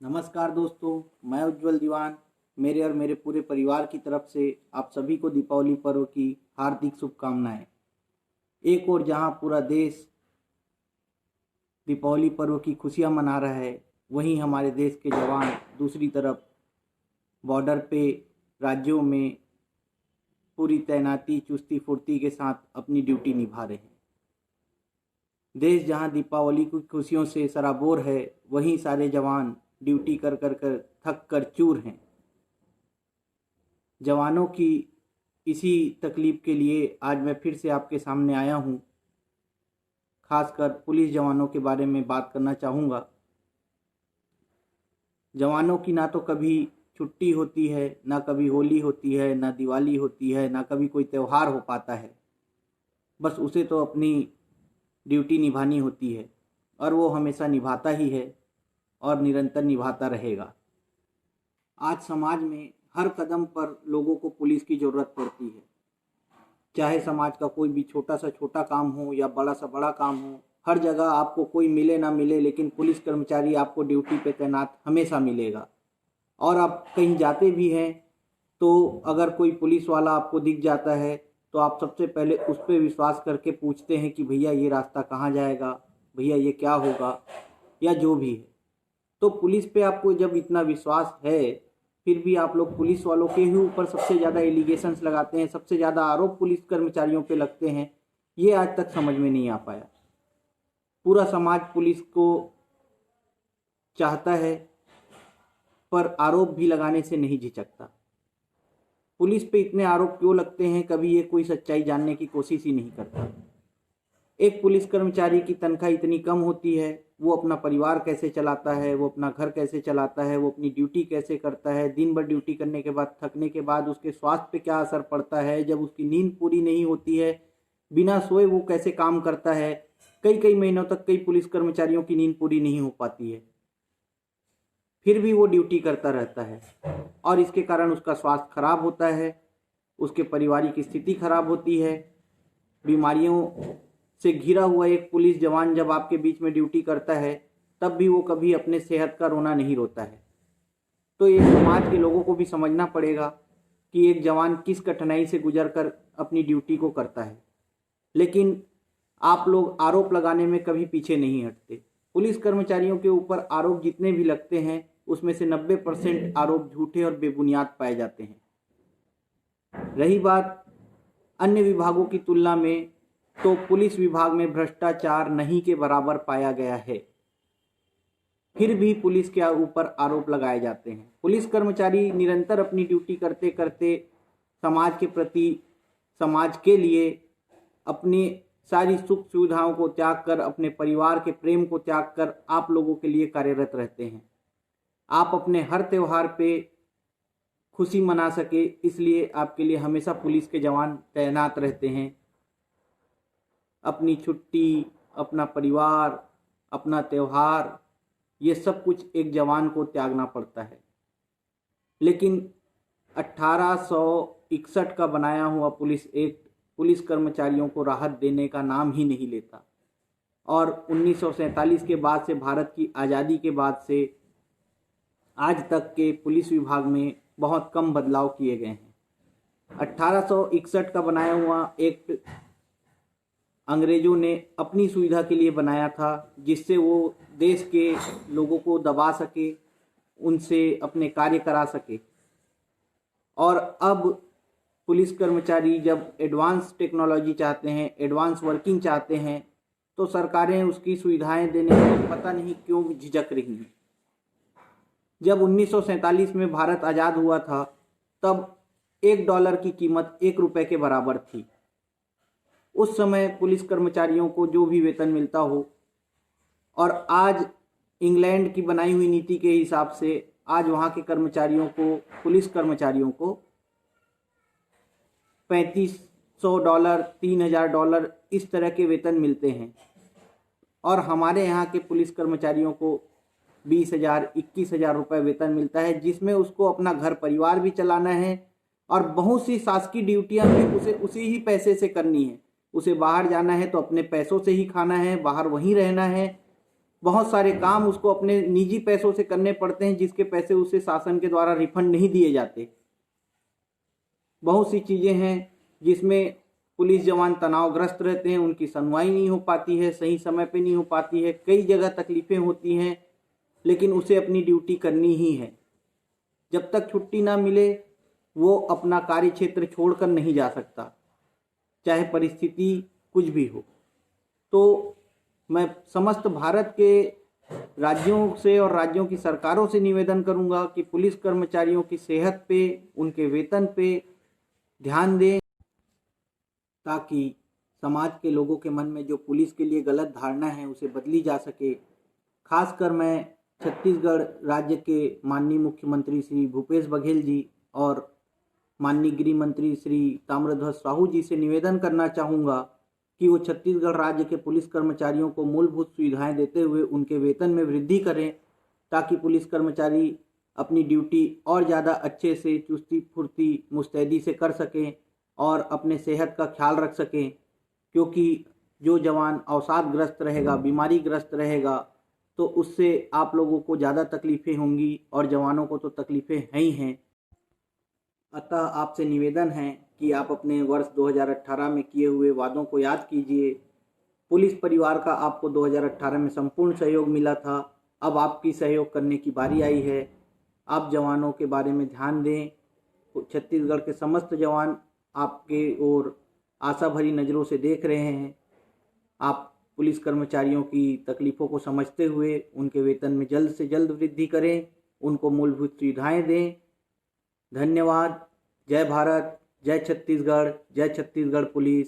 नमस्कार दोस्तों, मैं उज्जवल दीवान। मेरे और मेरे पूरे परिवार की तरफ से आप सभी को दीपावली पर्व की हार्दिक शुभकामनाएं। एक और जहां पूरा देश दीपावली पर्व की खुशियां मना रहा है, वहीं हमारे देश के जवान दूसरी तरफ बॉर्डर पे राज्यों में पूरी तैनाती चुस्ती फुर्ती के साथ अपनी ड्यूटी निभा रहे हैं। देश जहां दीपावली की खुशियों से सराबोर है, वहीं सारे जवान ड्यूटी कर थक कर चूर हैं। जवानों की इसी तकलीफ के लिए आज मैं फिर से आपके सामने आया हूं। खासकर पुलिस जवानों के बारे में बात करना चाहूँगा। जवानों की ना तो कभी छुट्टी होती है, ना कभी होली होती है, ना दिवाली होती है, ना कभी कोई त्यौहार हो पाता है। बस उसे तो अपनी ड्यूटी निभानी होती है और वो हमेशा निभाता ही है और निरंतर निभाता रहेगा। आज समाज में हर कदम पर लोगों को पुलिस की ज़रूरत पड़ती है। चाहे समाज का कोई भी छोटा सा छोटा काम हो या बड़ा सा बड़ा काम हो, हर जगह आपको कोई मिले ना मिले, लेकिन पुलिस कर्मचारी आपको ड्यूटी पे तैनात हमेशा मिलेगा। और आप कहीं जाते भी हैं तो अगर कोई पुलिस वाला आपको दिख जाता है तो आप सबसे पहले उस पर विश्वास करके पूछते हैं कि भैया ये रास्ता कहाँ जाएगा, भैया ये क्या होगा, या जो भी है। तो पुलिस पे आपको जब इतना विश्वास है, फिर भी आप लोग पुलिस वालों के ही ऊपर सबसे ज़्यादा एलिगेशंस लगाते हैं, सबसे ज़्यादा आरोप पुलिस कर्मचारियों पे लगते हैं। ये आज तक समझ में नहीं आ पाया। पूरा समाज पुलिस को चाहता है, पर आरोप भी लगाने से नहीं झिझकता। पुलिस पे इतने आरोप क्यों लगते हैं, कभी ये कोई सच्चाई जानने की कोशिश ही नहीं करता। एक पुलिस कर्मचारी की तनख्वाह इतनी कम होती है, वो अपना परिवार कैसे चलाता है, वो अपना घर कैसे चलाता है, वो अपनी ड्यूटी कैसे करता है, दिन भर ड्यूटी करने के बाद थकने के बाद उसके स्वास्थ्य पे क्या असर पड़ता है, जब उसकी नींद पूरी नहीं होती है, बिना सोए वो कैसे काम करता है। कई कई महीनों तक कई पुलिस कर्मचारियों की नींद पूरी नहीं हो पाती है, फिर भी वो ड्यूटी करता रहता है और इसके कारण उसका स्वास्थ्य खराब होता है, उसके पारिवारिक स्थिति खराब होती है। बीमारियों से घिरा हुआ एक पुलिस जवान जब आपके बीच में ड्यूटी करता है, तब भी वो कभी अपने सेहत का रोना नहीं रोता है। तो ये समाज के लोगों को भी समझना पड़ेगा कि एक जवान किस कठिनाई से गुजर कर अपनी ड्यूटी को करता है। लेकिन आप लोग आरोप लगाने में कभी पीछे नहीं हटते। पुलिस कर्मचारियों के ऊपर आरोप जितने भी लगते हैं, उसमें से 90% आरोप झूठे और बेबुनियाद पाए जाते हैं। रही बात अन्य विभागों की तुलना में, तो पुलिस विभाग में भ्रष्टाचार नहीं के बराबर पाया गया है, फिर भी पुलिस के ऊपर आरोप लगाए जाते हैं। पुलिस कर्मचारी निरंतर अपनी ड्यूटी करते करते समाज के प्रति, समाज के लिए अपनी सारी सुख सुविधाओं को त्याग कर, अपने परिवार के प्रेम को त्याग कर आप लोगों के लिए कार्यरत रहते हैं। आप अपने हर त्योहार पे खुशी मना सके, इसलिए आपके लिए हमेशा पुलिस के जवान तैनात रहते हैं। अपनी छुट्टी, अपना परिवार, अपना त्यौहार, ये सब कुछ एक जवान को त्यागना पड़ता है। लेकिन 1861 का बनाया हुआ पुलिस एक्ट पुलिस कर्मचारियों को राहत देने का नाम ही नहीं लेता। और 1947 के बाद से, भारत की आज़ादी के बाद से आज तक के पुलिस विभाग में बहुत कम बदलाव किए गए हैं। 1861 का बनाया हुआ एक्ट अंग्रेजों ने अपनी सुविधा के लिए बनाया था, जिससे वो देश के लोगों को दबा सके, उनसे अपने कार्य करा सके। और अब पुलिस कर्मचारी जब एडवांस टेक्नोलॉजी चाहते हैं, एडवांस वर्किंग चाहते हैं, तो सरकारें उसकी सुविधाएं देने में पता नहीं क्यों झिझक रही हैं। जब 1947 में भारत आज़ाद हुआ था, तब $1 की कीमत ₹1 के बराबर थी। उस समय पुलिस कर्मचारियों को जो भी वेतन मिलता हो, और आज इंग्लैंड की बनाई हुई नीति के हिसाब से आज वहाँ के कर्मचारियों को, पुलिस कर्मचारियों को $3500, $3000 इस तरह के वेतन मिलते हैं। और हमारे यहाँ के पुलिस कर्मचारियों को 20,000, 21,000 रुपये वेतन मिलता है, जिसमें उसको अपना घर परिवार भी चलाना है और बहुत सी शासकीय ड्यूटियाँ भी उसे उसी ही पैसे से करनी है। उसे बाहर जाना है तो अपने पैसों से ही खाना है, बाहर वहीं रहना है। बहुत सारे काम उसको अपने निजी पैसों से करने पड़ते हैं, जिसके पैसे उसे शासन के द्वारा रिफंड नहीं दिए जाते। बहुत सी चीज़ें हैं जिसमें पुलिस जवान तनावग्रस्त रहते हैं, उनकी सुनवाई नहीं हो पाती है, सही समय पे नहीं हो पाती है, कई जगह तकलीफ़ें होती हैं, लेकिन उसे अपनी ड्यूटी करनी ही है। जब तक छुट्टी ना मिले वो अपना कार्य क्षेत्र छोड़कर नहीं जा सकता, चाहे परिस्थिति कुछ भी हो। तो मैं समस्त भारत के राज्यों से और राज्यों की सरकारों से निवेदन करूंगा कि पुलिस कर्मचारियों की सेहत पे, उनके वेतन पे ध्यान दें, ताकि समाज के लोगों के मन में जो पुलिस के लिए गलत धारणा है उसे बदली जा सके। खासकर मैं छत्तीसगढ़ राज्य के माननीय मुख्यमंत्री श्री भूपेश बघेल जी और माननीय गृह मंत्री श्री ताम्रध्वज साहू जी से निवेदन करना चाहूँगा कि वो छत्तीसगढ़ राज्य के पुलिस कर्मचारियों को मूलभूत सुविधाएं देते हुए उनके वेतन में वृद्धि करें, ताकि पुलिस कर्मचारी अपनी ड्यूटी और ज़्यादा अच्छे से चुस्ती फुर्ती मुस्तैदी से कर सकें और अपने सेहत का ख्याल रख सकें। क्योंकि जो जवान अवसादग्रस्त रहेगा, बीमारीग्रस्त रहेगा, तो उससे आप लोगों को ज़्यादा तकलीफ़ें होंगी और जवानों को तो तकलीफ़ें हैं ही हैं। अतः आपसे निवेदन है कि आप अपने वर्ष 2018 में किए हुए वादों को याद कीजिए। पुलिस परिवार का आपको 2018 में संपूर्ण सहयोग मिला था, अब आपकी सहयोग करने की बारी आई है। आप जवानों के बारे में ध्यान दें। छत्तीसगढ़ के समस्त जवान आपके ओर आशा भरी नज़रों से देख रहे हैं। आप पुलिस कर्मचारियों की तकलीफ़ों को समझते हुए उनके वेतन में जल्द से जल्द वृद्धि करें, उनको मूलभूत सुविधाएं दें। धन्यवाद। जय भारत, जय छत्तीसगढ़ पुलिस।